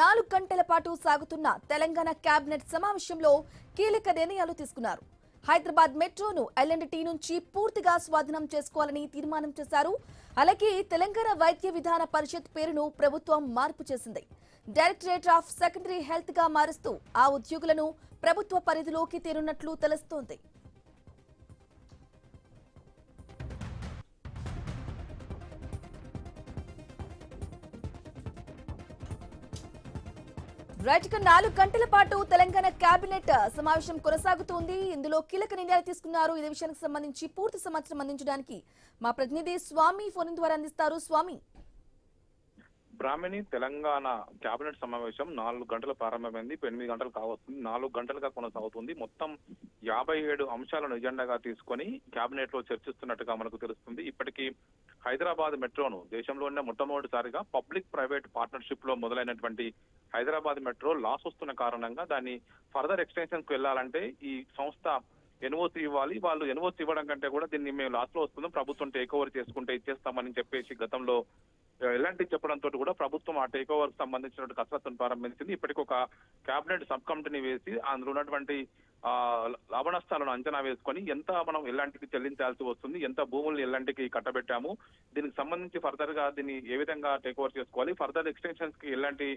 4 గంటల పాటు సాగుతున్న తెలంగాణ కేబినెట్ సమావేశంలో కీలక నిర్ణయాలు తీసుకున్నారు. హైదరాబాద్ మెట్రోను ఎల్ఎండ్టీ నుంచి పూర్తిగా స్వాధీనం చేసుకోవాలని తీర్మానం చేశారు. అలాగే తెలంగాణ వైద్య విధాన పరిషత్ పేరును ప్రభుత్వం మార్పు చేసింది. డైరెక్టరేట్ ఆఫ్ సెకండరీ హెల్త్ గా మారుస్తూ ఆ ఉద్యోగులను ప్రభుత్వ పరిధిలోకి తేనున్నట్లు తెలుస్తోంది. రైట్ గా 4 గంటల పాటు తెలంగాణ కేబినెట్ సమావేశం కొనసాగుతోంది. ఇందులో కీలక నిర్ణయాలు తీసుకున్నారు. ఇదే విషయానికి సంబంధించి పూర్తి సమాచారం అందించడానికి మా ప్రతినిధి స్వామి ఫోన్ ద్వారా అందిస్తారు. స్వామి, బ్రాహ్మణి తెలంగాణ కేబినెట్ సమావేశం 4 గంటలు ప్రారంభమైంది. 8 గంటలు కావస్తుంది. 4 గంటలుగా కొనసాగుతుంది. మొత్తం 57 అంశాలను ఎజెండాగా తీసుకొని కేబినెట్ లో చర్చిస్తున్నట్టుగా మనకు తెలుస్తుంది. ఇప్పటికీ హైదరాబాద్ మెట్రోను దేశంలోనే మొట్టమొదటిసారిగా పబ్లిక్ ప్రైవేట్ పార్ట్నర్షిప్ లో మొదలైనటువంటి హైదరాబాద్ మెట్రో లాస్ వస్తున్న కారణంగా దాన్ని ఫర్దర్ ఎక్స్టెన్షన్ కు వెళ్లాలంటే ఈ సంస్థ ఎన్ఓసి ఇవ్వాలి. వాళ్ళు ఎన్ఓసి ఇవ్వడం కంటే కూడా దీన్ని మేము లాస్ లో వస్తుందో ప్రభుత్వం టేక్ ఓవర్ చేసుకుంటే ఇచ్చేస్తామని చెప్పేసి గతంలో ఎలాంటి చెప్పడంతో కూడా ప్రభుత్వం ఆ టేక్ ఓవర్ సంబంధించిన కసరత్తును ప్రారంభించింది. ఇప్పటికి ఒక కేబినెట్ సబ్ కమిటీని వేసి అందులో ఉన్నటువంటి లాభ నష్టాలను అంచనా వేసుకొని ఎంత మనం ఎలాంటికి చెల్లించాల్సి వస్తుంది, ఎంత భూముల్ని ఎలాంటికి కట్టబెట్టాము, దీనికి సంబంధించి ఫర్దర్ గా దీన్ని ఏ విధంగా టేక్ ఓవర్ చేసుకోవాలి, ఫర్దర్ ఎక్స్టెన్షన్స్ కి ఎలాంటి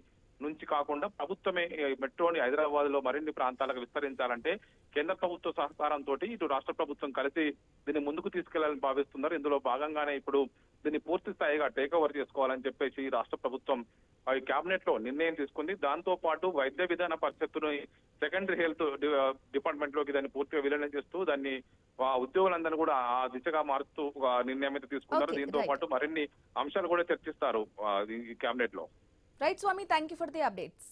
నుంచి కాకుండా ప్రభుత్వమే మెట్రోని హైదరాబాద్ లో మరిన్ని ప్రాంతాలకు విస్తరించాలంటే కేంద్ర ప్రభుత్వ సహకారంతో ఇటు రాష్ట్ర ప్రభుత్వం కలిసి దీన్ని ముందుకు తీసుకెళ్లాలని భావిస్తున్నారు. ఇందులో భాగంగానే ఇప్పుడు దీన్ని పూర్తి స్థాయిగా టేక్ ఓవర్ చేసుకోవాలని చెప్పేసి రాష్ట్ర ప్రభుత్వం కేబినెట్ లో నిర్ణయం తీసుకుంది. దాంతో పాటు వైద్య విధాన పరిషత్తును సెకండరీ హెల్త్ డిపార్ట్మెంట్ లోకి దాన్ని పూర్తిగా విలీనం చేస్తూ దాన్ని ఉద్యోగులందరూ కూడా ఆ దిశగా మారుస్తూ నిర్ణయం అయితే తీసుకున్నారు. దీంతో పాటు మరిన్ని అంశాలు కూడా చర్చిస్తారు ఈ కేబినెట్ లో. Right Swami, thank you for the updates.